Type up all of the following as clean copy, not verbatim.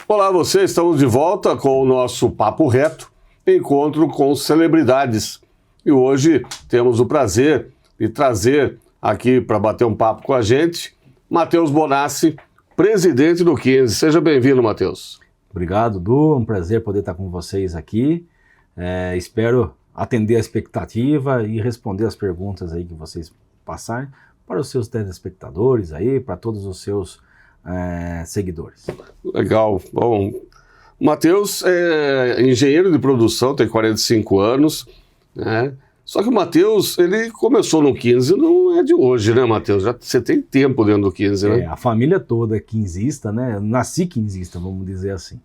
Olá, vocês, estamos de volta com o nosso Papo Reto, encontro com celebridades. E hoje temos o prazer de trazer aqui para bater um papo com a gente, Matheus Bonassi, presidente do 15. Seja bem-vindo, Matheus. Obrigado, Du. É um prazer poder estar com vocês aqui. Espero atender a expectativa e responder as perguntas aí que vocês passarem para os seus telespectadores aí, para todos os seus seguidores. Legal. Bom, o Matheus é engenheiro de produção, tem 45 anos, né? Só que o Matheus, ele começou no 15, não é de hoje, né, Matheus? Já você tem tempo dentro do 15, né? A família toda é quinzista, né? Eu nasci quinzista, vamos dizer assim.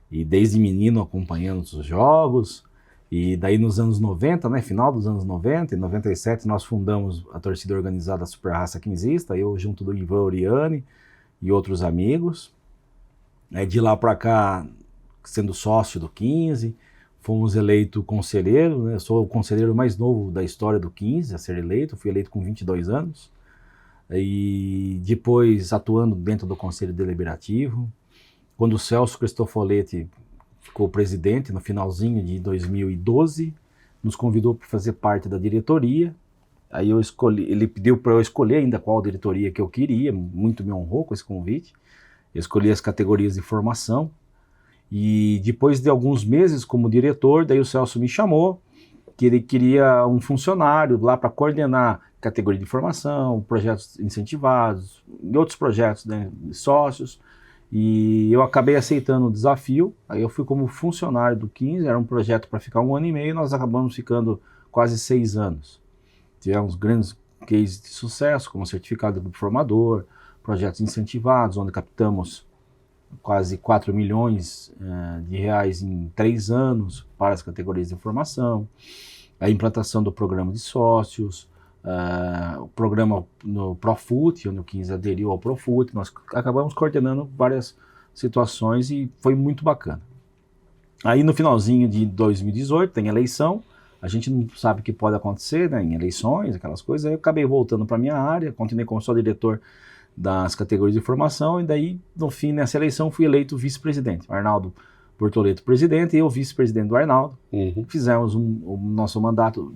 E desde menino acompanhando os jogos, e daí nos anos 90, né, final dos anos 90, em 97 nós fundamos a torcida organizada Super Raça Quinzista, eu junto do Ivan Oriani e outros amigos. De lá para cá, sendo sócio do 15, fomos eleitos conselheiro, né? Eu sou o conselheiro mais novo da história do 15 a ser eleito, fui eleito com 22 anos, e depois atuando dentro do Conselho Deliberativo. Quando o Celso Cristofoletti ficou presidente, no finalzinho de 2012, nos convidou para fazer parte da diretoria. Aí eu escolhi, ele pediu para eu escolher ainda qual diretoria que eu queria, muito me honrou com esse convite. Eu escolhi as categorias de formação, e depois de alguns meses como diretor, daí o Celso me chamou, que ele queria um funcionário lá para coordenar categoria de formação, projetos incentivados, e outros projetos, né, de sócios. E eu acabei aceitando o desafio, aí eu fui como funcionário do 15, era um projeto para ficar 1 ano e meio, nós acabamos ficando quase 6 anos. Tivemos grandes cases de sucesso, como certificado do formador, projetos incentivados, onde captamos quase 4 milhões de reais em 3 anos para as categorias de formação, a implantação do programa de sócios, o programa no Profut, onde o 15 aderiu ao Profut, nós acabamos coordenando várias situações e foi muito bacana. Aí no finalzinho de 2018 tem eleição, a gente não sabe o que pode acontecer, né, em eleições, aquelas coisas, aí eu acabei voltando para a minha área, continuei como só diretor das categorias de formação, e daí no fim, nessa eleição, fui eleito vice-presidente, Arnaldo Bortoleto presidente e eu vice-presidente do Arnaldo. Fizemos o nosso mandato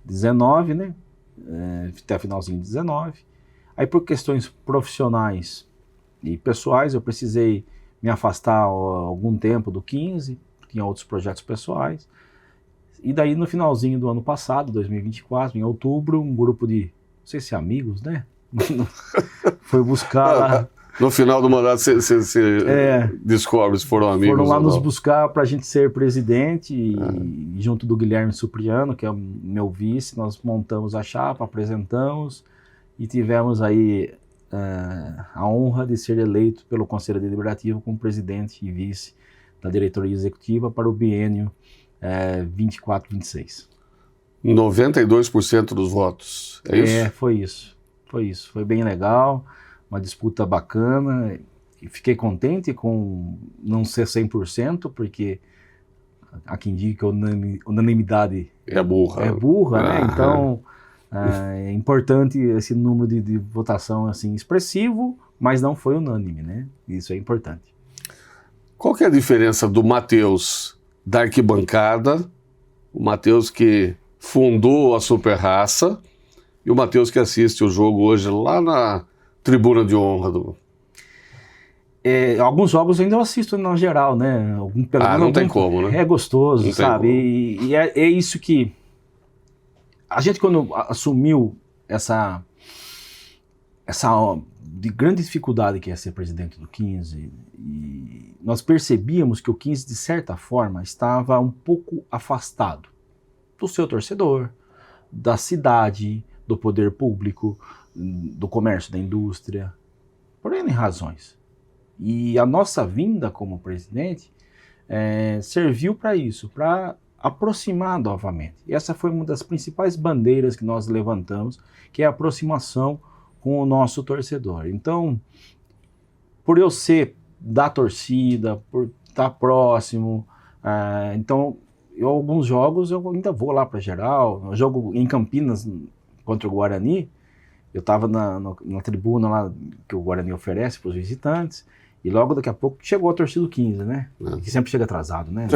19, né, até finalzinho de 19, aí por questões profissionais e pessoais eu precisei me afastar algum tempo do 15, tinha outros projetos pessoais, e daí no finalzinho do ano passado, 2024, em outubro, um grupo de, não sei se amigos, né, foi buscar lá. No final do mandato você descobre se foram amigos. Foram lá nos buscar para a gente ser presidente e junto do Guilherme Supriano, que é o meu vice, nós montamos a chapa, apresentamos e tivemos aí a honra de ser eleito pelo Conselho Deliberativo como presidente e vice da diretoria executiva para o biênio 24-26. 92% dos votos, é isso? Foi isso, foi bem legal. Uma disputa bacana, e fiquei contente com não ser 100%, porque há quem diga que a unanimidade é burra, né? Então é importante esse número de votação assim, expressivo, mas não foi unânime, né? Isso é importante. Qual que é a diferença do Matheus da arquibancada, o Matheus que fundou a Super Raça, e o Matheus que assiste o jogo hoje lá na tribuna de honra do... Alguns jogos ainda eu assisto na geral, né? Não tem como, né? É gostoso, sabe? E é isso que... A gente quando assumiu essa de grande dificuldade que é ser presidente do 15, e nós percebíamos que o 15, de certa forma, estava um pouco afastado do seu torcedor, da cidade, do poder público, do comércio, da indústria, por N razões. E a nossa vinda como presidente serviu para isso, para aproximar novamente. E essa foi uma das principais bandeiras que nós levantamos, que é a aproximação com o nosso torcedor. Então, por eu ser da torcida, por estar próximo, então, alguns jogos eu ainda vou lá para geral. Eu jogo em Campinas contra o Guarani, eu estava na tribuna lá que o Guarani oferece para os visitantes, E logo daqui a pouco chegou a torcida do 15, né? Que sempre chega atrasado, né?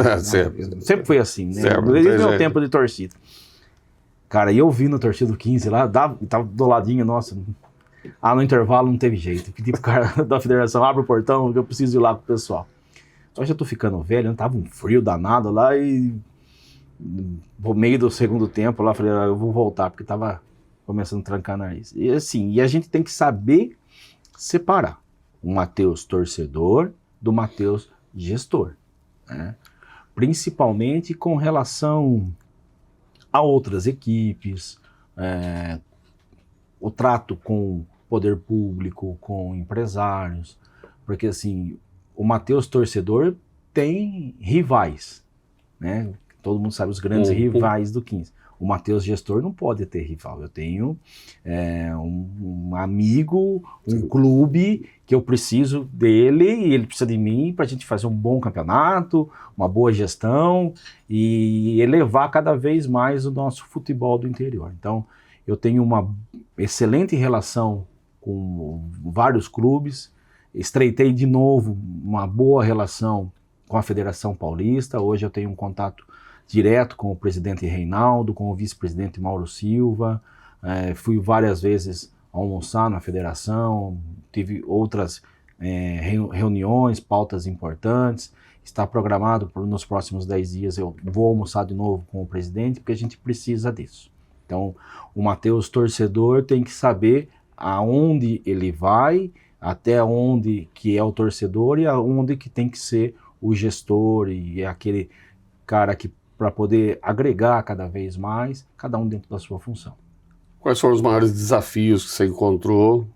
Sempre foi assim, né? Desde o meu tempo de torcida. Cara, e eu vi na torcida do 15 lá, tava do ladinho, nossa. No intervalo não teve jeito. Pedi pro cara da federação, abre o portão, que eu preciso ir lá com o pessoal. Só que eu tô ficando velho, tava um frio danado lá e no meio do segundo tempo lá, falei, eu vou voltar, porque tava começando a trancar nariz. E assim, e a gente tem que saber separar o Matheus torcedor do Matheus gestor, né? Principalmente com relação a outras equipes, o trato com o poder público, com empresários, porque assim, o Matheus torcedor tem rivais, né? Todo mundo sabe os grandes rivais do 15. O Matheus gestor não pode ter rival. Eu tenho um amigo, um clube que eu preciso dele e ele precisa de mim para a gente fazer um bom campeonato, uma boa gestão e elevar cada vez mais o nosso futebol do interior. Então, eu tenho uma excelente relação com vários clubes, estreitei de novo uma boa relação com a Federação Paulista. Hoje eu tenho um contato direto com o presidente Reinaldo, com o vice-presidente Mauro Silva, fui várias vezes almoçar na federação, tive outras reuniões, pautas importantes. Está programado nos próximos 10 dias, eu vou almoçar de novo com o presidente, porque a gente precisa disso. Então, o Matheus torcedor tem que saber aonde ele vai, até onde que é o torcedor e aonde que tem que ser o gestor e aquele cara que para poder agregar cada vez mais, cada um dentro da sua função. Quais foram os maiores desafios que você encontrou?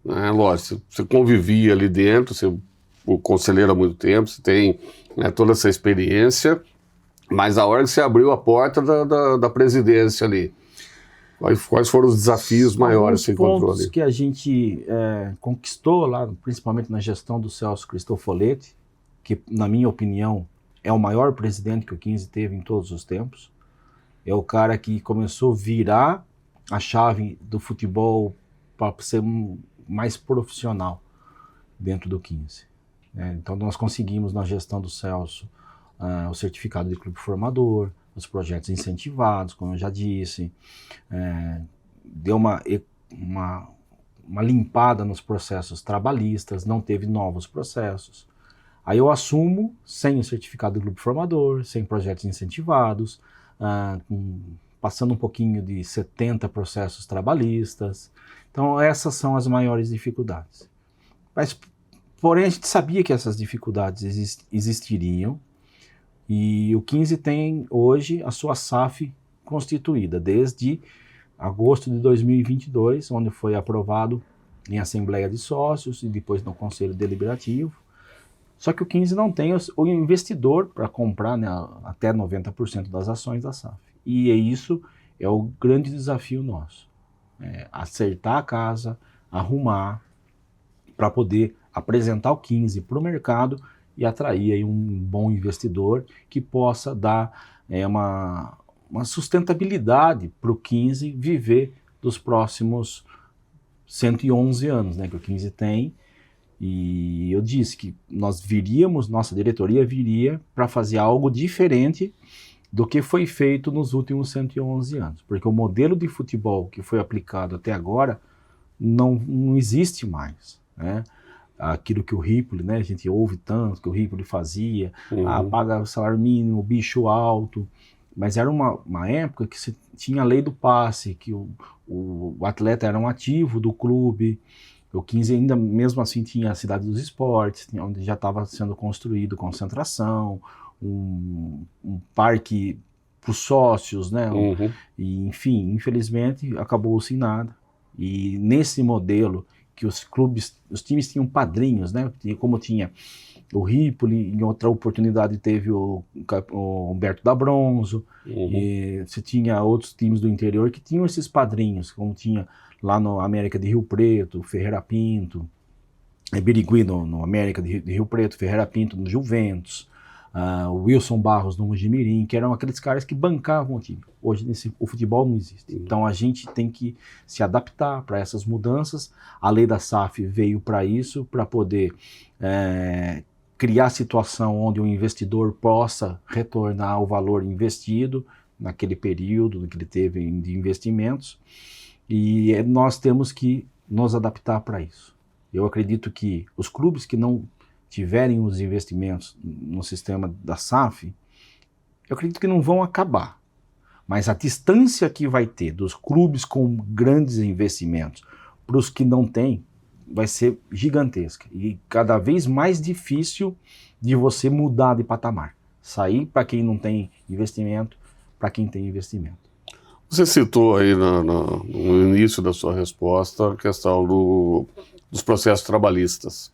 Lógico, você convivia ali dentro, você é o conselheiro há muito tempo, você tem toda essa experiência, mas a hora que você abriu a porta da presidência ali, quais foram os desafios maiores que você encontrou ali? Os pontos que a gente conquistou lá, principalmente na gestão do Celso Cristofoletti, que na minha opinião é o maior presidente que o 15 teve em todos os tempos. É o cara que começou a virar a chave do futebol para ser mais profissional dentro do 15. Então nós conseguimos na gestão do Celso o certificado de clube formador, os projetos incentivados, como eu já disse, deu uma limpada nos processos trabalhistas, não teve novos processos. Aí eu assumo sem o certificado do grupo formador, sem projetos incentivados, passando um pouquinho de 70 processos trabalhistas. Então essas são as maiores dificuldades. Porém a gente sabia que essas dificuldades existiriam e o 15 tem hoje a sua SAF constituída desde agosto de 2022, onde foi aprovado em Assembleia de Sócios e depois no Conselho Deliberativo. Só que o 15 não tem o investidor para comprar até 90% das ações da SAF. E isso é o grande desafio nosso. Acertar a casa, arrumar, para poder apresentar o 15 para o mercado e atrair aí um bom investidor que possa dar uma sustentabilidade para o 15 viver dos próximos 111 anos, que o 15 tem. E eu disse que nossa diretoria viria para fazer algo diferente do que foi feito nos últimos 111 anos. Porque o modelo de futebol que foi aplicado até agora não existe mais, né? Aquilo que o Ripoli, a gente ouve tanto que o Ripoli fazia, paga o salário mínimo, bicho alto, mas era uma época que se tinha a lei do passe, que o atleta era um ativo do clube. O 15 ainda, mesmo assim, tinha a Cidade dos Esportes, onde já estava sendo construído concentração, um parque para os sócios, e, enfim, infelizmente, acabou sem nada. E nesse modelo que os times tinham padrinhos, como tinha o Ripoli, em outra oportunidade teve o Humberto da Bronzo, e você tinha outros times do interior que tinham esses padrinhos, como tinha lá no América de Rio Preto, Ferreira Pinto, Birigui no América de Rio Preto, Ferreira Pinto no Juventus, o Wilson Barros no Mojimirim, que eram aqueles caras que bancavam o time. Hoje o futebol não existe. Então a gente tem que se adaptar para essas mudanças. A lei da SAF veio para isso, para poder criar situação onde o investidor possa retornar o valor investido naquele período que ele teve de investimentos, e nós temos que nos adaptar para isso. Eu acredito que os clubes que não tiverem os investimentos no sistema da SAF, eu acredito que não vão acabar, mas a distância que vai ter dos clubes com grandes investimentos para os que não têm, vai ser gigantesca e cada vez mais difícil de você mudar de patamar. Sair para quem não tem investimento, para quem tem investimento. Você citou aí no início da sua resposta a questão dos processos trabalhistas,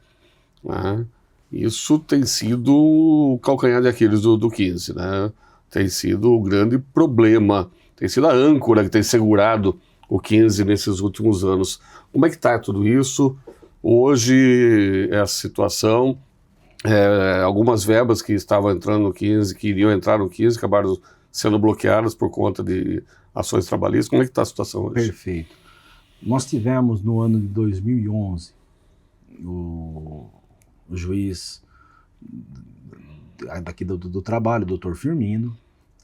né? Isso tem sido o calcanhar de Aquiles do 15, né? Tem sido o grande problema, tem sido a âncora que tem segurado o 15 nesses últimos anos. Como é que está tudo isso? Hoje, essa situação, algumas verbas que estavam entrando no 15, que iriam entrar no 15, acabaram sendo bloqueadas por conta de ações trabalhistas. Como é que está a situação hoje? Perfeito. Nós tivemos no ano de 2011, o juiz daqui do trabalho, o doutor Firmino,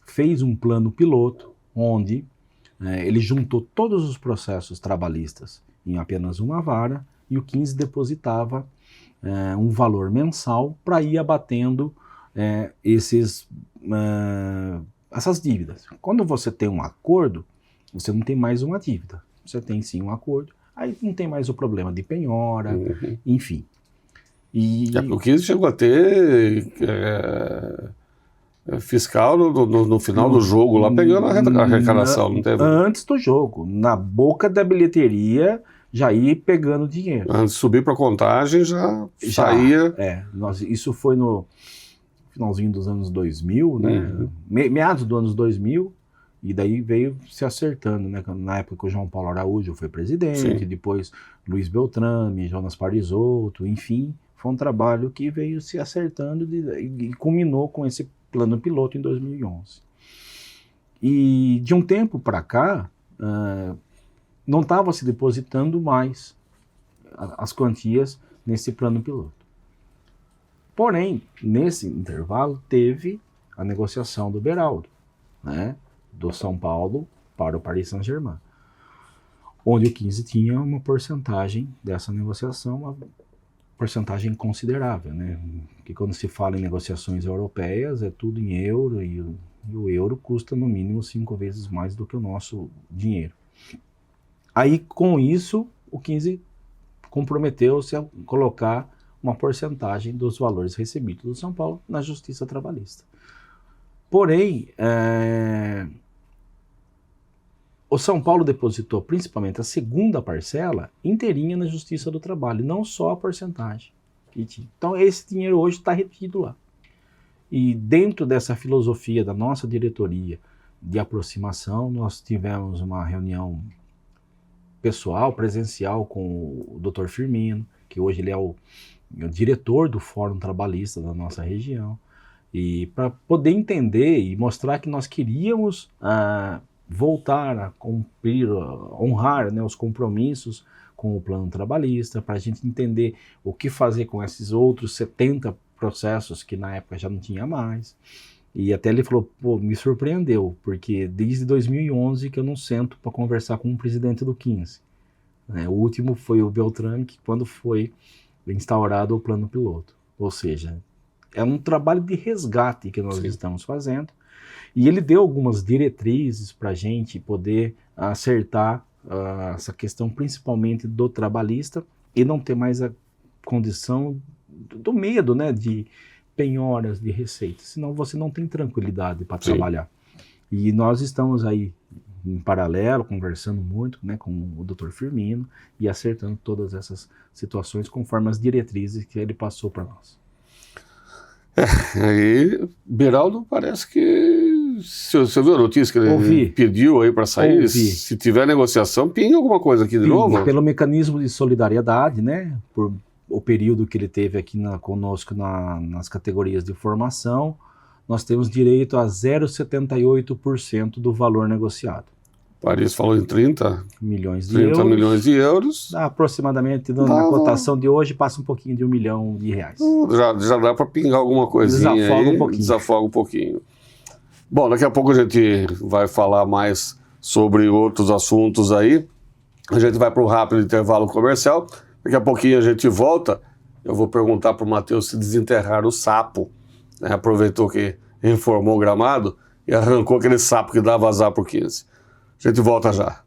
fez um plano piloto onde ele juntou todos os processos trabalhistas em apenas uma vara e o 15 depositava um valor mensal para ir abatendo essas dívidas. Quando você tem um acordo, você não tem mais uma dívida. Você tem sim um acordo, aí não tem mais o problema de penhora, enfim. O 15 chegou a ter fiscal no final do jogo, lá pegando a arrecadação, não teve? Antes do jogo, na boca da bilheteria, já ia pegando dinheiro. Antes de subir para a contagem, já saía... Isso foi no finalzinho dos anos 2000, né? Meados dos anos 2000, e daí veio se acertando, né? Na época que o João Paulo Araújo foi presidente, sim, depois Luiz Beltrame, Jonas Parisotto, enfim, foi um trabalho que veio se acertando e culminou com esse plano piloto em 2011. E de um tempo para cá, não estava se depositando mais as quantias nesse plano piloto. Porém, nesse intervalo, teve a negociação do Beraldo, né, do São Paulo para o Paris Saint-Germain, onde o 15 tinha uma porcentagem dessa negociação, uma porcentagem considerável, né? Que quando se fala em negociações europeias é tudo em euro e o euro custa no mínimo 5 vezes mais do que o nosso dinheiro. Aí com isso o 15 comprometeu-se a colocar uma porcentagem dos valores recebidos do São Paulo na Justiça Trabalhista. Porém, o São Paulo depositou principalmente a segunda parcela inteirinha na Justiça do Trabalho, não só a porcentagem que tinha. Então esse dinheiro hoje está retido lá. E dentro dessa filosofia da nossa diretoria de aproximação, nós tivemos uma reunião pessoal, presencial com o Dr. Firmino, que hoje ele é o diretor do Fórum Trabalhista da nossa região, e para poder entender e mostrar que nós queríamos voltar a cumprir, honrar, né, os compromissos com o plano trabalhista, para a gente entender o que fazer com esses outros 70 processos que na época já não tinha mais. E até ele falou, pô, me surpreendeu, porque desde 2011 que eu não sento para conversar com o presidente do 15. Né? O último foi o Beltrame, que quando foi instaurado o plano piloto. Ou seja, é um trabalho de resgate que nós estamos fazendo. E ele deu algumas diretrizes para a gente poder acertar essa questão, principalmente do trabalhista, e não ter mais a condição do medo, né, de penhoras de receitas, senão você não tem tranquilidade para trabalhar. E nós estamos aí em paralelo, conversando muito, né, com o Dr. Firmino e acertando todas essas situações conforme as diretrizes que ele passou para nós. Aí Beraldo parece que você viu a notícia que ele pediu aí para sair? Se tiver negociação, pinga alguma coisa aqui de novo? Pelo mecanismo de solidariedade, né, por o período que ele teve aqui conosco nas categorias de formação, nós temos direito a 0,78% do valor negociado. Paris falou em 30 milhões de 30 euros. milhões de euros. Dá aproximadamente, na cotação de hoje, passa um pouquinho de R$1 milhão. Já dá para pingar alguma coisinha Desafoga aí, um pouquinho. desafoga um pouquinho. Bom, daqui a pouco a gente vai falar mais sobre outros assuntos aí. A gente vai para um rápido intervalo comercial. Daqui a pouquinho a gente volta. Eu vou perguntar para o Matheus se desenterrar o sapo. Né? Aproveitou que reformou o gramado e arrancou aquele sapo que dava azar por 15. A gente volta já.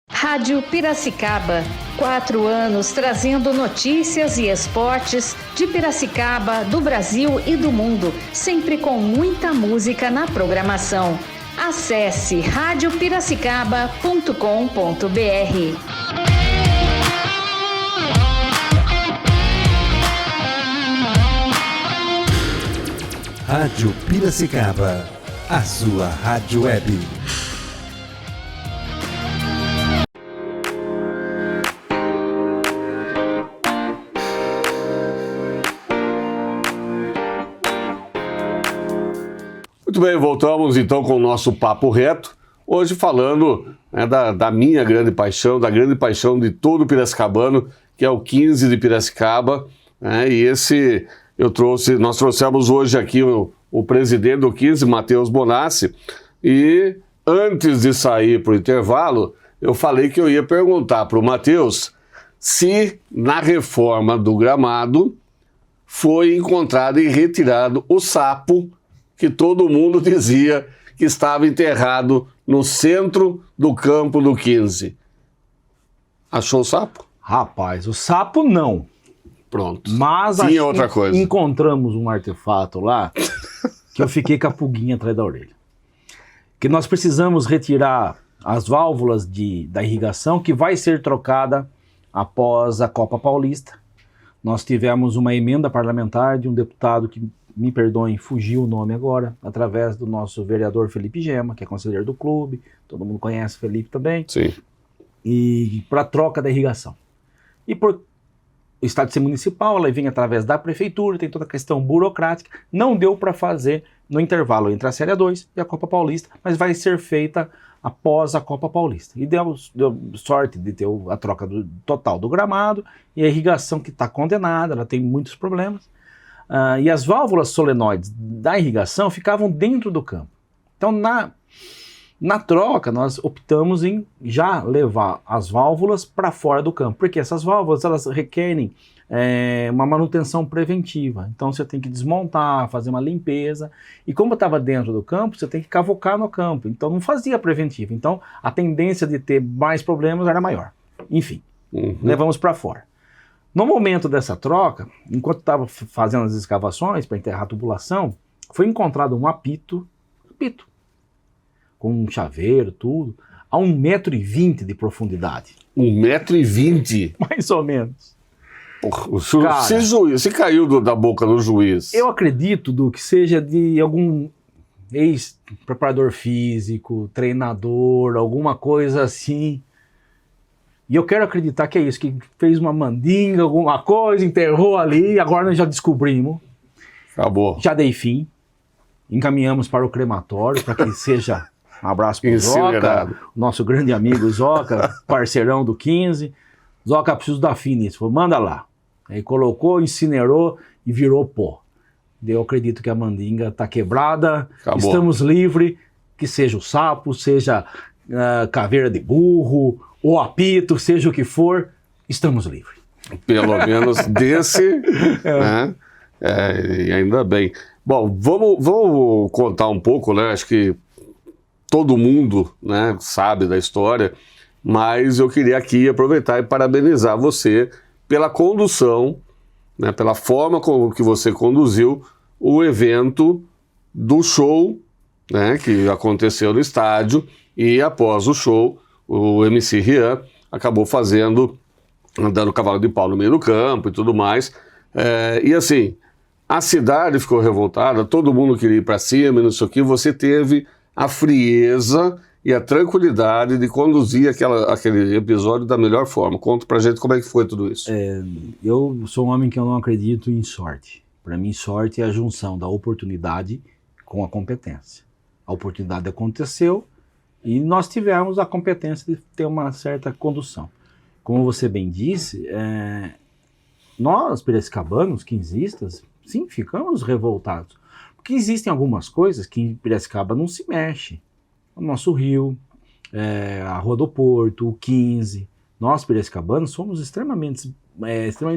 Rádio Piracicaba, 4 anos trazendo notícias e esportes de Piracicaba, do Brasil e do mundo, sempre com muita música na programação. Acesse radiopiracicaba.com.br. Rádio Piracicaba, a sua rádio web. Muito bem, voltamos então com o nosso Papo Reto, hoje falando, né, da minha grande paixão, da grande paixão de todo piracicabano, que é o 15 de Piracicaba, né, e nós trouxemos hoje aqui o presidente do 15, Matheus Bonassi, e antes de sair para o intervalo, eu falei que eu ia perguntar para o Matheus se na reforma do gramado foi encontrado e retirado o sapo que todo mundo dizia que estava enterrado no centro do campo do 15. Achou o sapo? Rapaz, o sapo não. Pronto. Mas tinha outra coisa. Encontramos um artefato lá que eu fiquei com a pulguinha atrás da orelha. Que nós precisamos retirar as válvulas da irrigação que vai ser trocada após a Copa Paulista. Nós tivemos uma emenda parlamentar de um deputado que, me perdoem, fugiu o nome agora, através do nosso vereador Felipe Gema, que é conselheiro do clube, todo mundo conhece o Felipe também. Sim. E para troca da irrigação. E por o estado de ser municipal, ela vem através da prefeitura, tem toda a questão burocrática, não deu para fazer no intervalo entre a Série 2 e a Copa Paulista, mas vai ser feita após a Copa Paulista. E deu sorte de ter a troca total do gramado e a irrigação que está condenada, ela tem muitos problemas. E as válvulas solenoides da irrigação ficavam dentro do campo. Então, na troca, nós optamos em já levar as válvulas para fora do campo, porque essas válvulas elas requerem uma manutenção preventiva. Então, você tem que desmontar, fazer uma limpeza. E como estava dentro do campo, você tem que cavocar no campo. Então, não fazia preventiva. Então, a tendência de ter mais problemas era maior. Enfim, levamos para fora. No momento dessa troca, enquanto estava fazendo as escavações para enterrar a tubulação, foi encontrado um apito, com um chaveiro, tudo, a 1,20 m de profundidade. 1,20 m? Mais ou menos. Porra, se caiu da boca do juiz. Eu acredito, que seja de algum ex-preparador físico, treinador, alguma coisa assim. E eu quero acreditar que é isso, que fez uma mandinga, alguma coisa, enterrou ali, e agora nós já descobrimos. Acabou. Já dei fim. Encaminhamos para o crematório, para que seja um abraço para o Zoca, nosso grande amigo Zoca, parceirão do 15. Zoca, preciso dar fim nisso. Falei, manda lá. Aí colocou, incinerou e virou pó. Eu acredito que a mandinga está quebrada, Acabou. Estamos livres, que seja o sapo, seja caveira de burro, ou apito, seja o que for, estamos livres. Pelo menos desse, né? E ainda bem. Bom, vamos contar um pouco, né? Acho que todo mundo, né, sabe da história, mas eu queria aqui aproveitar e parabenizar você pela condução, né, pela forma como que você conduziu o evento do show, né, que aconteceu no estádio, e após o show, o MC Rian acabou andando cavalo de pau no meio do campo e tudo mais. E assim, a cidade ficou revoltada, todo mundo queria ir para cima e não sei o que. Você teve a frieza e a tranquilidade de conduzir aquele episódio da melhor forma. Conta pra gente como é que foi tudo isso. Eu sou um homem que eu não acredito em sorte. Para mim, sorte é a junção da oportunidade com a competência. A oportunidade aconteceu e nós tivemos a competência de ter uma certa condução. Como você bem disse, nós, piracicabaanos, quinzistas, sim, ficamos revoltados. Porque existem algumas coisas que em Piracicaba não se mexe. O nosso rio, a Rua do Porto, o 15. Nós, piracicabanos, somos extremamente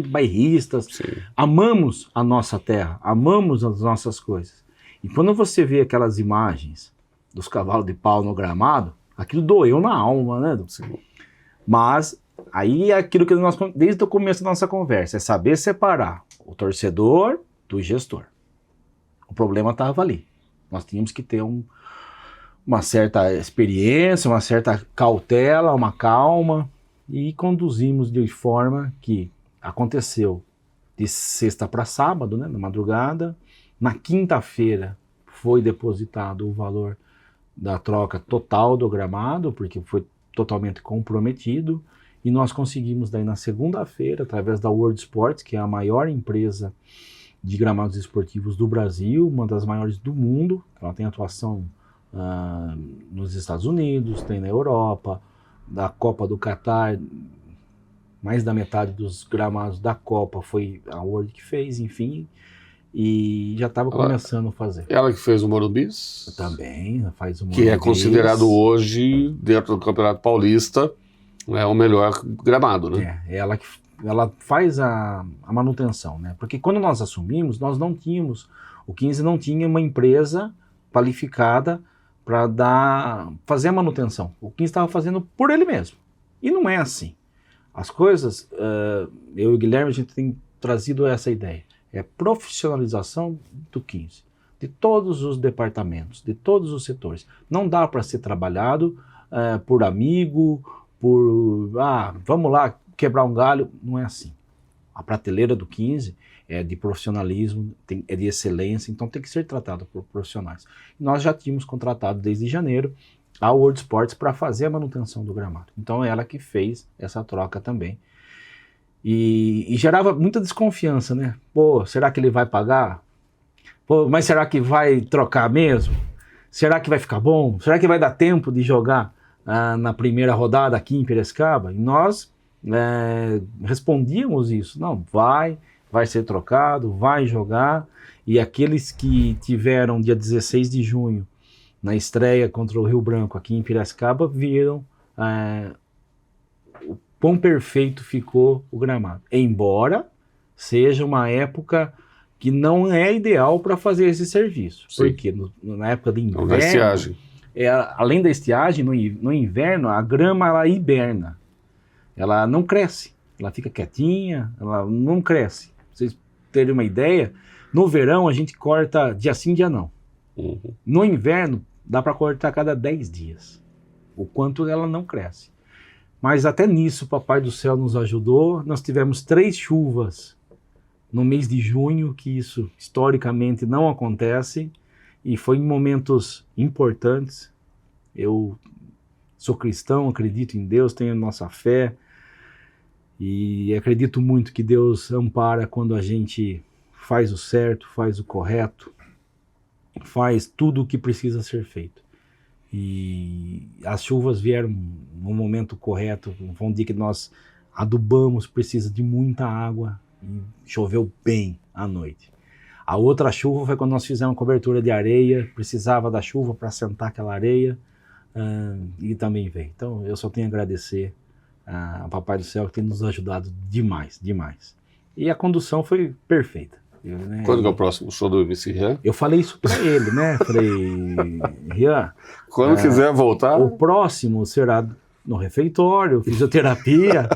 bairristas. Sim. Amamos a nossa terra, amamos as nossas coisas. E quando você vê aquelas imagens dos cavalos de pau no gramado, aquilo doeu na alma, né? Sim. Mas aí é aquilo que nós, desde o começo da nossa conversa, é saber separar o torcedor do gestor. O problema estava ali. Nós tínhamos que ter uma certa experiência, uma certa cautela, uma calma, e conduzimos de forma que aconteceu de sexta para sábado, né, na madrugada. Na quinta-feira foi depositado o valor da troca total do gramado, porque foi totalmente comprometido, e nós conseguimos daí na segunda-feira, através da World Sports, que é a maior empresa de gramados esportivos do Brasil, uma das maiores do mundo. Ela tem atuação nos Estados Unidos, tem na Europa, da Copa do Catar, mais da metade dos gramados da Copa foi a World que fez, enfim, e já estava começando a fazer. Ela que fez o Morumbi? Também, faz o Morumbi. Que é considerado hoje, dentro do Campeonato Paulista, o melhor gramado, né? Ela faz a manutenção, né? Porque quando nós assumimos, nós não tínhamos, o 15 não tinha uma empresa qualificada para fazer a manutenção. O 15 estava fazendo por ele mesmo. E não é assim. As coisas, eu e o Guilherme, a gente tem trazido essa ideia. É profissionalização do 15. De todos os departamentos, de todos os setores. Não dá para ser trabalhado por amigo, vamos lá quebrar um galho. Não é assim. A prateleira do 15 é de profissionalismo, é de excelência, então tem que ser tratado por profissionais. Nós já tínhamos contratado desde janeiro a World Sports para fazer a manutenção do gramado. Então é ela que fez essa troca também. E gerava muita desconfiança, né? Pô, será que ele vai pagar? Pô, mas será que vai trocar mesmo? Será que vai ficar bom? Será que vai dar tempo de jogar na primeira rodada aqui em Piracicaba? E nós respondíamos isso. Não, vai ser trocado, vai jogar. E aqueles que tiveram dia 16 de junho na estreia contra o Rio Branco aqui em Piracicaba viram o quão perfeito ficou o gramado. Embora seja uma época que não é ideal para fazer esse serviço. Sim. Porque na época de inverno, da estiagem. Além da estiagem, no inverno, a grama ela hiberna. Ela não cresce. Ela fica quietinha, ela não cresce. Pra vocês terem uma ideia, no verão a gente corta dia sim, dia não. Uhum. No inverno, dá para cortar a cada 10 dias. O quanto ela não cresce. Mas até nisso o Papai do Céu nos ajudou. Nós tivemos 3 chuvas no mês de junho, que isso historicamente não acontece. E foi em momentos importantes. Eu sou cristão, acredito em Deus, tenho a nossa fé. E acredito muito que Deus ampara quando a gente faz o certo, faz o correto, faz tudo o que precisa ser feito. E as chuvas vieram no momento correto, foi um dia que nós adubamos, precisa de muita água, e choveu bem à noite. A outra chuva foi quando nós fizemos cobertura de areia, precisava da chuva para assentar aquela areia, e também veio. Então eu só tenho a agradecer ao Papai do Céu que tem nos ajudado demais, demais. E a condução foi perfeita. Quando que é o próximo show do MC Rian? Eu falei isso para ele, né? Falei, Rian, Quando quiser voltar... o próximo será no refeitório, fisioterapia.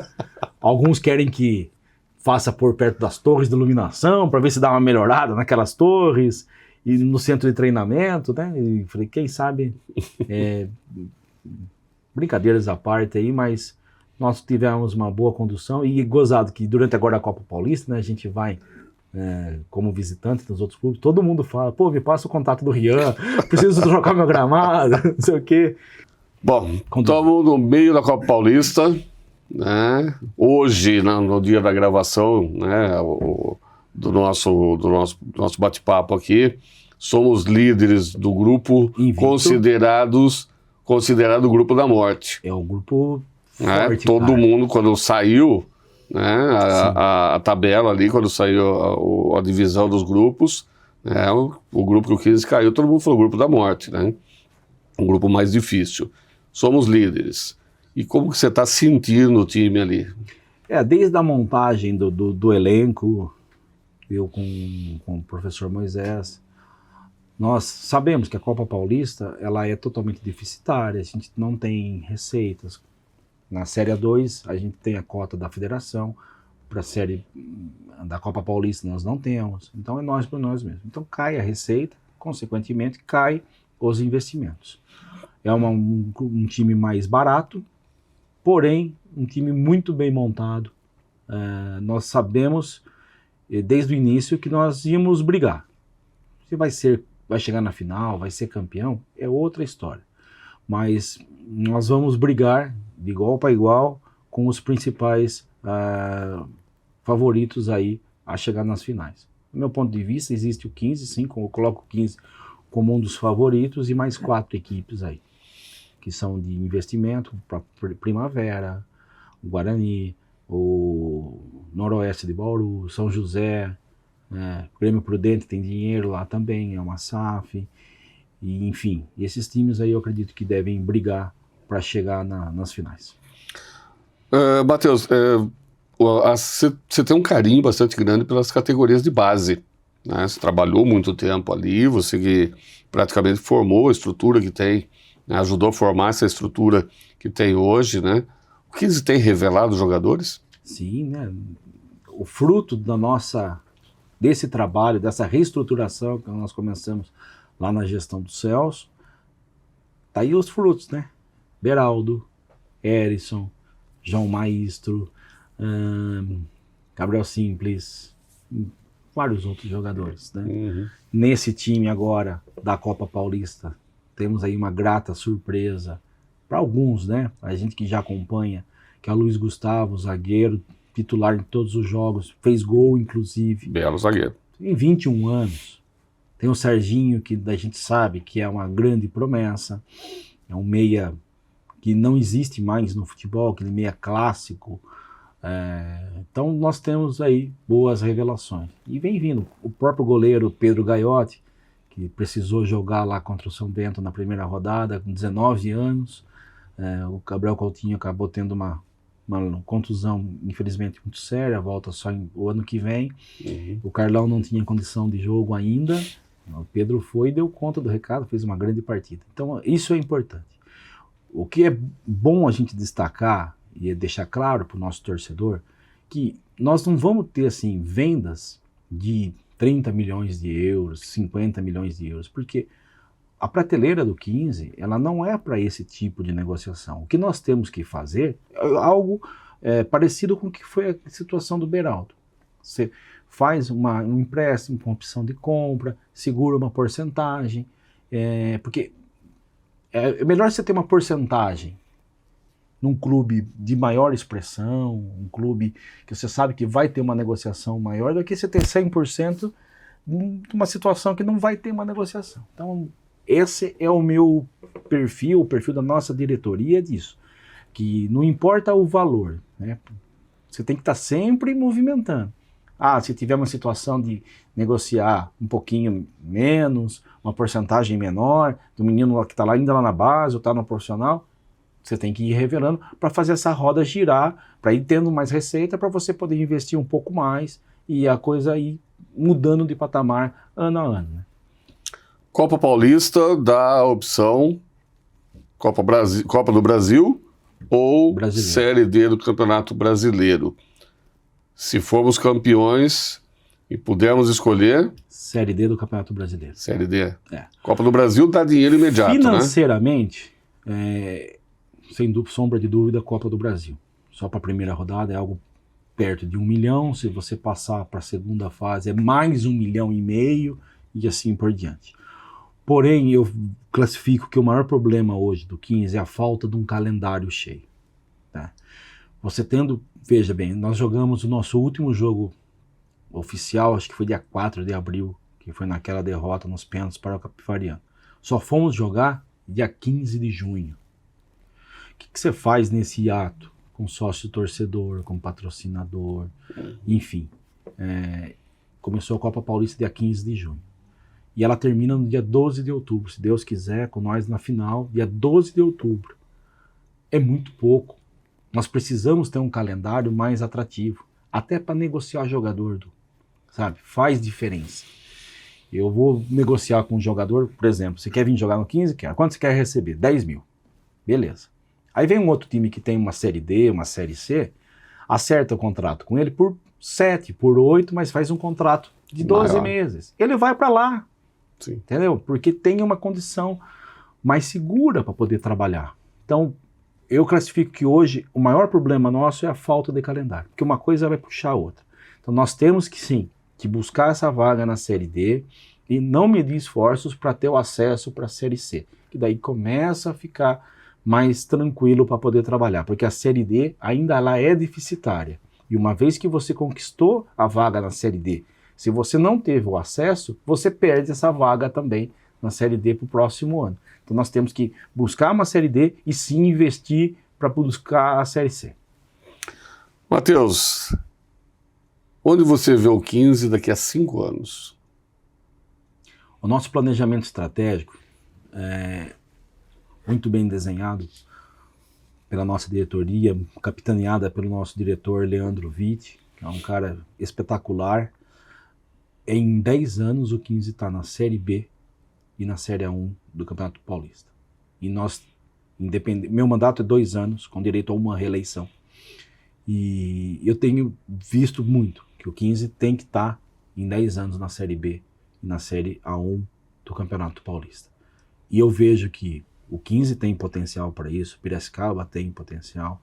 Alguns querem que faça por perto das torres de iluminação, para ver se dá uma melhorada naquelas torres, e no centro de treinamento, né? E falei, quem sabe, brincadeiras à parte aí, mas nós tivemos uma boa condução, e gozado que durante agora a Copa Paulista, né, a gente vai como visitante dos outros clubes, todo mundo fala, pô, me passa o contato do Rian, preciso trocar meu gramado, não sei o quê. Bom, estamos no meio da Copa Paulista, né? Hoje, no dia da gravação, né, do nosso bate-papo aqui, somos líderes do grupo, considerado o grupo da morte. É o grupo forte, todo mundo, quando saiu, né, a tabela ali, quando saiu a divisão dos grupos, né, o grupo que o 15 caiu, todo mundo falou grupo da morte, né? Um grupo mais difícil. Somos líderes. E como que você está sentindo o time ali? Desde a montagem do elenco, eu com o professor Moisés, nós sabemos que a Copa Paulista ela é totalmente deficitária, a gente não tem receitas. Na Série A2 a gente tem a cota da federação, para a Série da Copa Paulista nós não temos, então é nós por nós mesmos. Então cai a receita, consequentemente cai os investimentos. É um time mais barato, porém um time muito bem montado. Nós sabemos desde o início que nós íamos brigar. Se vai chegar na final, vai ser campeão, é outra história. Mas nós vamos brigar de igual para igual com os principais favoritos aí a chegar nas finais. Do meu ponto de vista, existe o 15, sim, eu coloco o 15 como um dos favoritos e mais 4 equipes aí, que são de investimento, para Primavera, o Guarani, o Noroeste de Bauru, São José, Grêmio Prudente tem dinheiro lá também, é uma SAF, e, enfim, esses times aí eu acredito que devem brigar para chegar nas finais. Matheus, você tem um carinho bastante grande pelas categorias de base, né? Você trabalhou muito tempo ali, você que praticamente formou a estrutura que tem, né? Ajudou a formar essa estrutura que tem hoje, né? O 15 tem revelado jogadores? Sim, né? O fruto desse trabalho, dessa reestruturação que nós começamos lá na gestão do Celso, tá aí os frutos, né? Beraldo, Erisson, João Maestro, Gabriel Simples, vários outros jogadores, né? Uhum. Nesse time agora da Copa Paulista, temos aí uma grata surpresa para alguns, né? A gente que já acompanha, que é o Luiz Gustavo, zagueiro, titular em todos os jogos, fez gol inclusive. Belo zagueiro. Em 21 anos. Tem o Serginho, que a gente sabe que é uma grande promessa, é um meia que não existe mais no futebol, aquele meia clássico. Então nós temos aí boas revelações. E vem vindo o próprio goleiro Pedro Gaiotti, que precisou jogar lá contra o São Bento na primeira rodada, com 19 anos. O Gabriel Coutinho acabou tendo uma contusão, infelizmente, muito séria, volta só o ano que vem. Uhum. O Carlão não tinha condição de jogo ainda. O Pedro foi e deu conta do recado, fez uma grande partida. Então isso é importante. O que é bom a gente destacar e deixar claro para o nosso torcedor, que nós não vamos ter assim vendas de 30 milhões de euros, 50 milhões de euros, porque a prateleira do 15, ela não é para esse tipo de negociação. O que nós temos que fazer é algo parecido com o que foi a situação do Beraldo. Você faz um empréstimo com opção de compra, segura uma porcentagem, porque é melhor você ter uma porcentagem num clube de maior expressão, um clube que você sabe que vai ter uma negociação maior, do que você ter 100% de uma situação que não vai ter uma negociação. Então, esse é o meu perfil, o perfil da nossa diretoria é disso, que não importa o valor, né? Você tem que estar sempre movimentando. Se tiver uma situação de negociar um pouquinho menos, uma porcentagem menor, do menino que está lá ainda lá na base ou está no profissional, você tem que ir revelando para fazer essa roda girar, para ir tendo mais receita, para você poder investir um pouco mais e a coisa ir mudando de patamar ano a ano, né? Copa Paulista dá a opção Copa do Brasil ou Brasileiro. Série D do Campeonato Brasileiro. Se formos campeões e pudermos escolher... Série D do Campeonato Brasileiro. Série D. É. Copa do Brasil dá dinheiro imediato, Financeiramente, sem sombra de dúvida, Copa do Brasil. Só para a primeira rodada é algo perto de 1 milhão. Se você passar para a segunda fase é mais 1,5 milhão e assim por diante. Porém, eu classifico que o maior problema hoje do 15 é a falta de um calendário cheio. Tá? Você tendo, veja bem, nós jogamos o nosso último jogo oficial, acho que foi dia 4 de abril, que foi naquela derrota nos pênaltis para o Capivariano. Só fomos jogar dia 15 de junho. O que você faz nesse ato? Com sócio torcedor, com patrocinador, enfim. Começou a Copa Paulista dia 15 de junho. E ela termina no dia 12 de outubro, se Deus quiser, com nós na final, dia 12 de outubro. É muito pouco. Nós precisamos ter um calendário mais atrativo, até para negociar jogador, sabe? Faz diferença. Eu vou negociar com um jogador, por exemplo, você quer vir jogar no 15? Quer. Quanto você quer receber? 10 mil. Beleza. Aí vem um outro time que tem uma Série D, uma Série C, acerta o contrato com ele por 7, por 8, mas faz um contrato de 12 meses. Ele vai para lá. Sim. Entendeu? Porque tem uma condição mais segura para poder trabalhar. Então, eu classifico que hoje o maior problema nosso é a falta de calendário, porque uma coisa vai puxar a outra. Então, nós temos que sim, que buscar essa vaga na Série D e não medir esforços para ter o acesso para a Série C, que daí começa a ficar mais tranquilo para poder trabalhar, porque a Série D ainda ela é deficitária. E uma vez que você conquistou a vaga na Série D, se você não teve o acesso, você perde essa vaga também na Série D para o próximo ano. Então nós temos que buscar uma Série D e sim investir para buscar a Série C. Matheus, onde você vê o 15 daqui a 5 anos? O nosso planejamento estratégico é muito bem desenhado pela nossa diretoria, capitaneada pelo nosso diretor Leandro Witt, que é um cara espetacular. Em 10 anos o 15 está na Série B e na Série A1 do Campeonato Paulista. E nós, meu mandato é 2 anos, com direito a uma reeleição. E eu tenho visto muito que o 15 tem que estar em 10 anos na Série B e na Série A1 do Campeonato Paulista. E eu vejo que o 15 tem potencial para isso, Piracicaba tem potencial.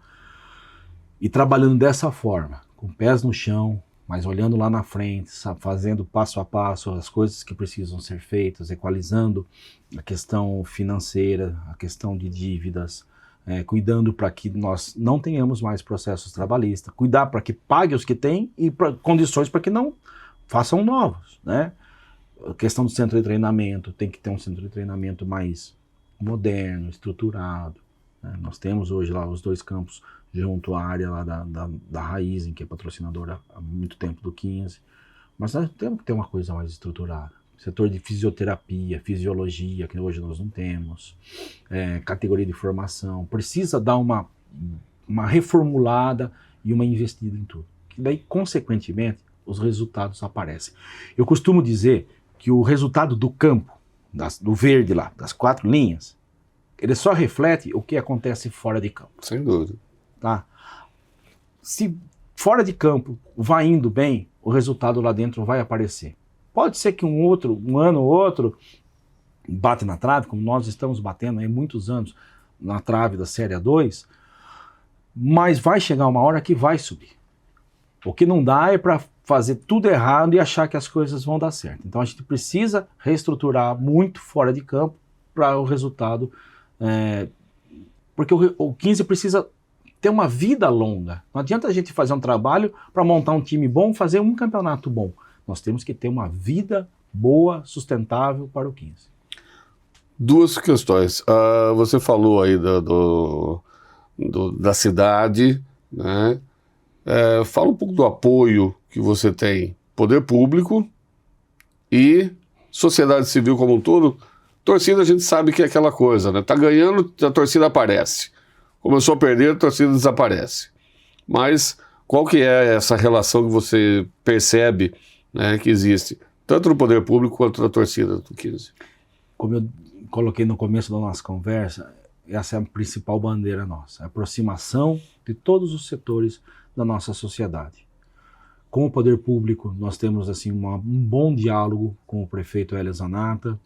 E trabalhando dessa forma, com pés no chão, mas olhando lá na frente, sabe, fazendo passo a passo as coisas que precisam ser feitas, equalizando a questão financeira, a questão de dívidas, cuidando para que nós não tenhamos mais processos trabalhistas, cuidar para que pague os que tem e condições para que não façam novos, né? A questão do centro de treinamento, tem que ter um centro de treinamento mais moderno, estruturado, né? Nós temos hoje lá os 2 campos junto à área lá da Raizen, que é patrocinadora há muito tempo do 15, mas nós temos que ter uma coisa mais estruturada. Setor de fisioterapia, fisiologia, que hoje nós não temos, categoria de formação, precisa dar uma reformulada e uma investida em tudo. Que daí, consequentemente, os resultados aparecem. Eu costumo dizer que o resultado do campo, do verde lá, das 4 linhas, ele só reflete o que acontece fora de campo. Sem dúvida. Tá? Se fora de campo vai indo bem, o resultado lá dentro vai aparecer. Pode ser que um ano ou outro, bate na trave, como nós estamos batendo há muitos anos na trave da Série A2, mas vai chegar uma hora que vai subir. O que não dá é para fazer tudo errado e achar que as coisas vão dar certo. Então a gente precisa reestruturar muito fora de campo para o resultado, porque o 15 precisa ter uma vida longa. Não adianta a gente fazer um trabalho para montar um time bom, fazer um campeonato bom. Nós temos que ter uma vida boa, sustentável para o 15. Duas questões. Você falou aí da cidade, né? Fala um pouco do apoio que você tem, poder público e sociedade civil como um todo. Torcida a gente sabe que é aquela coisa, né? Tá ganhando, a torcida aparece. Começou a perder, a torcida desaparece. Mas qual que é essa relação que você percebe, né, que existe, tanto no poder público quanto na torcida do 15? Como eu coloquei no começo da nossa conversa, essa é a principal bandeira nossa, a aproximação de todos os setores da nossa sociedade. Com o poder público, nós temos assim, um bom diálogo com o prefeito Hélio Zanata.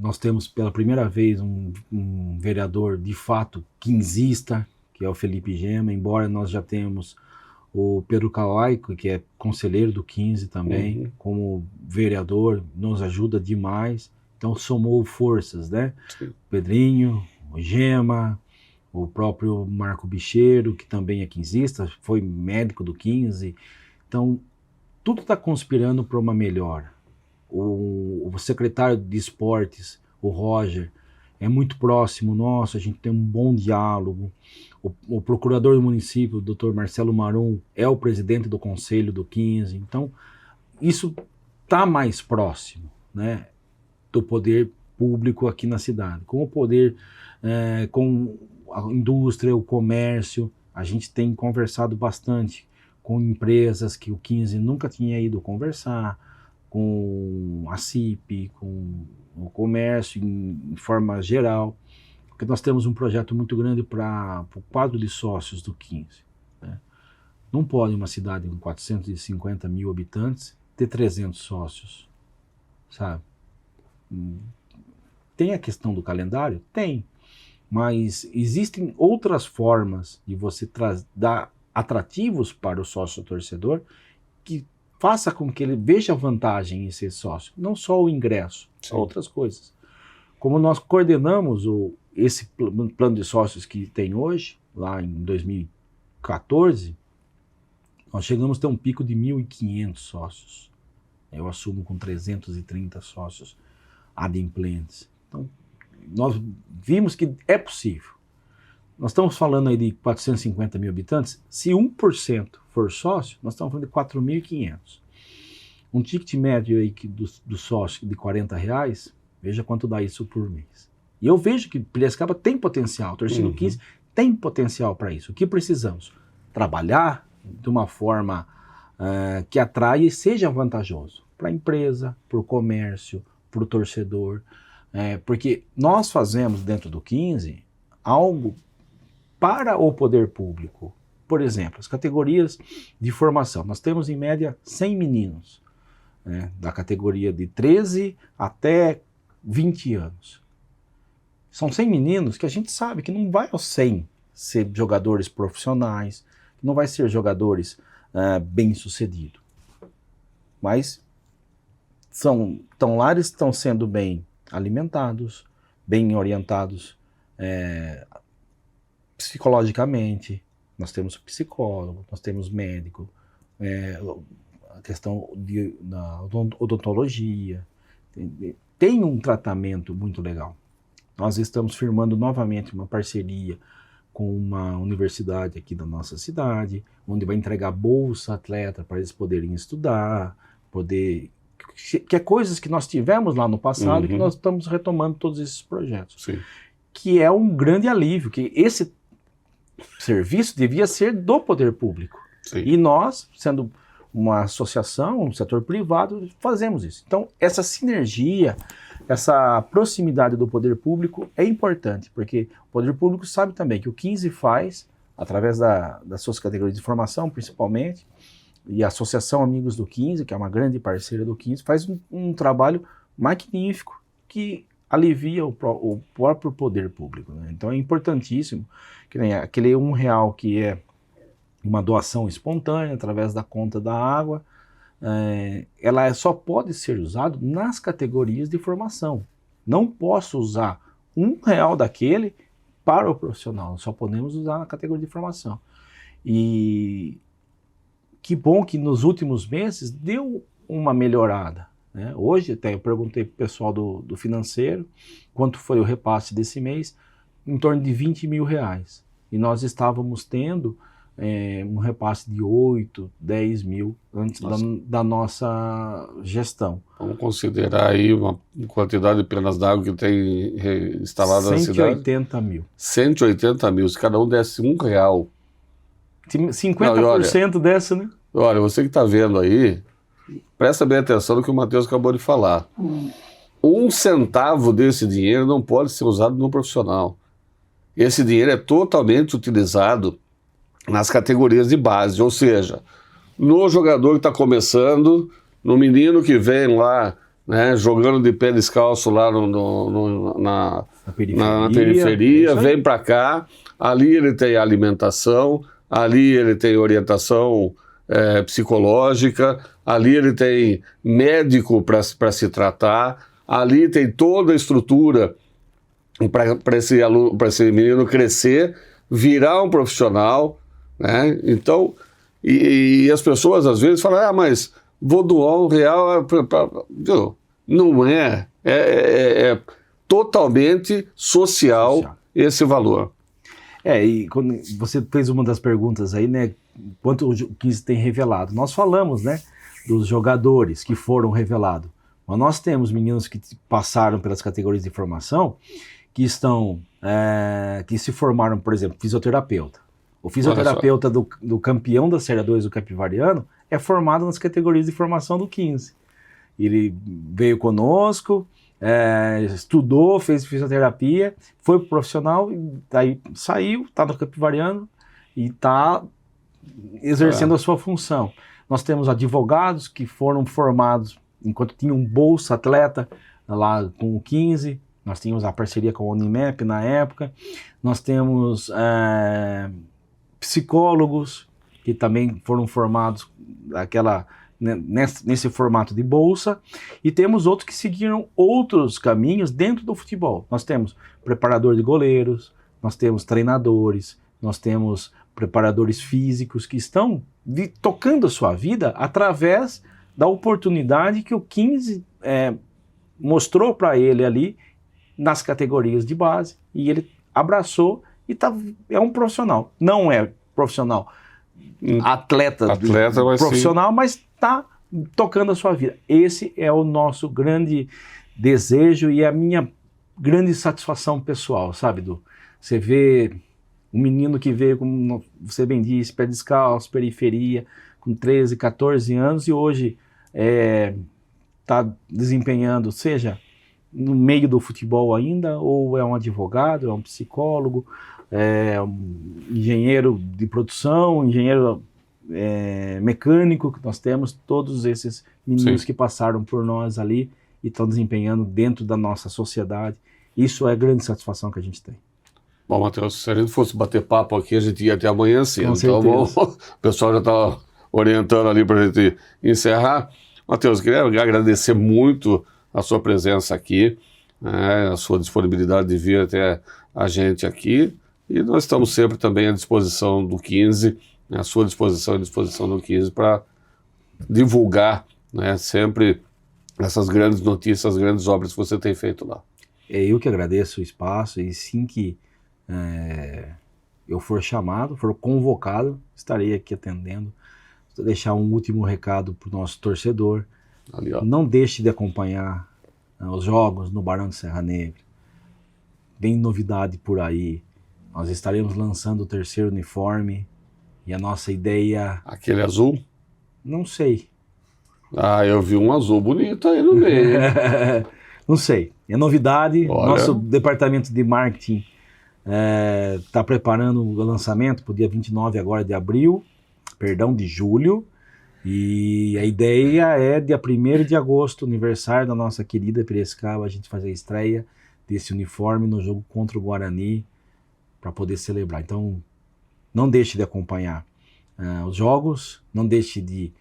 Nós temos pela primeira vez um vereador de fato quinzista, que é o Felipe Gema, embora nós já temos o Pedro Calaico, que é conselheiro do 15 também, como vereador, nos ajuda demais. Então somou forças, né? Sim. Pedrinho, o Gema, o próprio Marco Bicheiro, que também é quinzista, foi médico do 15. Então, tudo está conspirando para uma melhora. O secretário de esportes, o Roger, é muito próximo nosso, a gente tem um bom diálogo. O procurador do município, o Dr. Marcelo Marum, é o presidente do conselho do 15. Então, isso está mais próximo, né, do poder público aqui na cidade. Com o poder, com a indústria, o comércio, a gente tem conversado bastante com empresas que o 15 nunca tinha ido conversar, com a CIP, com o comércio em forma geral, porque nós temos um projeto muito grande para o quadro de sócios do 15. Né? Não pode uma cidade com 450 mil habitantes ter 300 sócios, sabe? Tem a questão do calendário? Tem, mas existem outras formas de você dar atrativos para o sócio torcedor que faça com que ele veja vantagem em ser sócio, não só o ingresso, outras coisas. Como nós coordenamos esse plano de sócios que tem hoje, lá em 2014, nós chegamos a ter um pico de 1.500 sócios. Eu assumo com 330 sócios adimplentes. Então, nós vimos que é possível. Nós estamos falando aí de 450 mil habitantes, se 1% for sócio, nós estamos falando de 4.500. Um ticket médio aí do sócio de R$40, veja quanto dá isso por mês. E eu vejo que Piracicaba tem potencial, a torcida do 15 tem potencial para isso. O que precisamos? Trabalhar de uma forma que atraia e seja vantajoso para a empresa, para o comércio, para o torcedor, porque nós fazemos dentro do 15 algo para o poder público. Por exemplo, as categorias de formação. Nós temos em média 100 meninos, né, da categoria de 13 até 20 anos. São 100 meninos que a gente sabe que não vai aos 100 ser jogadores profissionais, que não vai ser jogadores bem-sucedidos. Mas estão lá, eles estão sendo bem alimentados, bem orientados psicologicamente. Nós temos psicólogo, nós temos médico, a questão da odontologia. Tem um tratamento muito legal. Nós estamos firmando novamente uma parceria com uma universidade aqui da nossa cidade, onde vai entregar bolsa atleta para eles poderem estudar, que é coisas que nós tivemos lá no passado e que nós estamos retomando todos esses projetos. Sim. Que é um grande alívio, que esse serviço devia ser do poder público. Sim. E nós, sendo uma associação, um setor privado, fazemos isso. Então, essa sinergia, essa proximidade do poder público é importante, porque o poder público sabe também que o 15 faz, através das suas categorias de formação, principalmente, e a Associação Amigos do 15, que é uma grande parceira do 15, faz um trabalho magnífico que alivia o próprio poder público. Né? Então é importantíssimo, que nem aquele R$1 que é uma doação espontânea através da conta da água, ela só pode ser usada nas categorias de formação. Não posso usar R$1 daquele para o profissional, só podemos usar na categoria de formação. E que bom que nos últimos meses deu uma melhorada, né? Hoje até eu perguntei para o pessoal do financeiro quanto foi o repasse desse mês, em torno de R$20 mil. E nós estávamos tendo um repasse de 8, 10 mil antes da nossa gestão. Vamos considerar aí uma quantidade de penas d'água que tem instalado na cidade. 180 mil. 180 mil, se cada um desse R$1. 50% dessa, né? Olha, você que está vendo aí, presta bem atenção no que o Matheus acabou de falar. 1 centavo desse dinheiro não pode ser usado no profissional. Esse dinheiro é totalmente utilizado nas categorias de base, ou seja, no jogador que está começando, no menino que vem lá, né, jogando de pé descalço lá na periferia, vem para cá, ali ele tem alimentação, ali ele tem orientação psicológica, ali ele tem médico para se tratar, ali tem toda a estrutura para esse menino crescer, virar um profissional, né? Então, e as pessoas às vezes falam, mas vou doar R$1, não é, é totalmente social esse valor. E quando você fez uma das perguntas aí, né, quanto o 15 tem revelado, nós falamos, né, dos jogadores que foram revelados, mas nós temos meninos que passaram pelas categorias de formação, que estão, que se formaram, por exemplo, fisioterapeuta. O fisioterapeuta do campeão da Série 2 do Capivariano é formado nas categorias de formação do 15. Ele veio conosco, estudou, fez fisioterapia, foi pro profissional, daí saiu, está no Capivariano e está exercendo a sua função. Nós temos advogados que foram formados enquanto tinham bolsa atleta lá com o 15, nós tínhamos a parceria com a Unimap na época, nós temos psicólogos que também foram formados nesse formato de bolsa, e temos outros que seguiram outros caminhos dentro do futebol. Nós temos preparador de goleiros, nós temos treinadores, nós temos preparadores físicos que estão tocando a sua vida através da oportunidade que o 15 mostrou para ele ali nas categorias de base, e ele abraçou e é um profissional. Não é profissional atleta profissional, mas está tocando a sua vida. Esse é o nosso grande desejo e a minha grande satisfação pessoal, sabe, Du? Você vê um menino que veio, como você bem disse, pé descalço, periferia, com 13, 14 anos, e hoje está desempenhando, seja no meio do futebol ainda, ou é um advogado, é um psicólogo, é um engenheiro de produção, engenheiro mecânico, que nós temos todos esses meninos que passaram por nós ali e estão desempenhando dentro da nossa sociedade. Isso é a grande satisfação que a gente tem. Bom, Matheus, se a gente fosse bater papo aqui, a gente ia até amanhã cedo. Então, o pessoal já está orientando ali para a gente encerrar. Matheus, queria agradecer muito a sua presença aqui, a sua disponibilidade de vir até a gente aqui, e nós estamos sempre também à disposição do 15, à sua disposição e à disposição do 15 para divulgar, né, sempre essas grandes notícias, as grandes obras que você tem feito lá. Eu que agradeço o espaço, e sim que eu for chamado, for convocado, estarei aqui atendendo. Vou deixar um último recado para o nosso torcedor. Ali, ó. Não deixe de acompanhar os jogos no Barão de Serra Negra. Tem novidade por aí. Nós estaremos lançando o 3º uniforme e a nossa ideia... Aquele azul? Não sei. Eu vi um azul bonito aí no meio. Não sei. É novidade. Olha. Nosso departamento de marketing está preparando o lançamento para o dia 29 agora de julho. E a ideia é dia 1º de agosto, aniversário da nossa querida Piracicaba, a gente fazer a estreia desse uniforme no jogo contra o Guarani para poder celebrar. Então, não deixe de acompanhar os jogos, não deixe de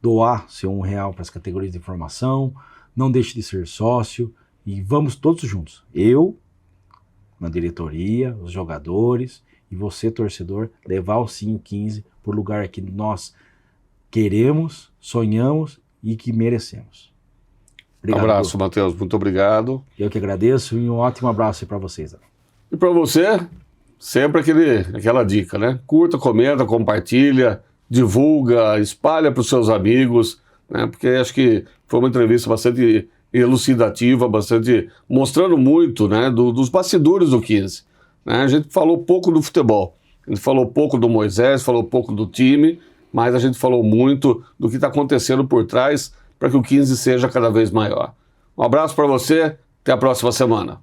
doar seu R$1 para as categorias de formação, não deixe de ser sócio, e vamos todos juntos. Eu, na diretoria, os jogadores e você, torcedor, levar o Sim 15 para o lugar que nós queremos, sonhamos e que merecemos. Obrigado, Abraço, Matheus. Muito obrigado. Eu que agradeço e um ótimo abraço para vocês. E para você, sempre aquela dica, né? Curta, comenta, compartilha, divulga, espalha para os seus amigos, né? Porque acho que foi uma entrevista bastante elucidativa, bastante mostrando muito, né, dos bastidores do 15. Né? A gente falou pouco do futebol, a gente falou pouco do Moisés, falou pouco do time, mas a gente falou muito do que está acontecendo por trás para que o 15 seja cada vez maior. Um abraço para você, até a próxima semana.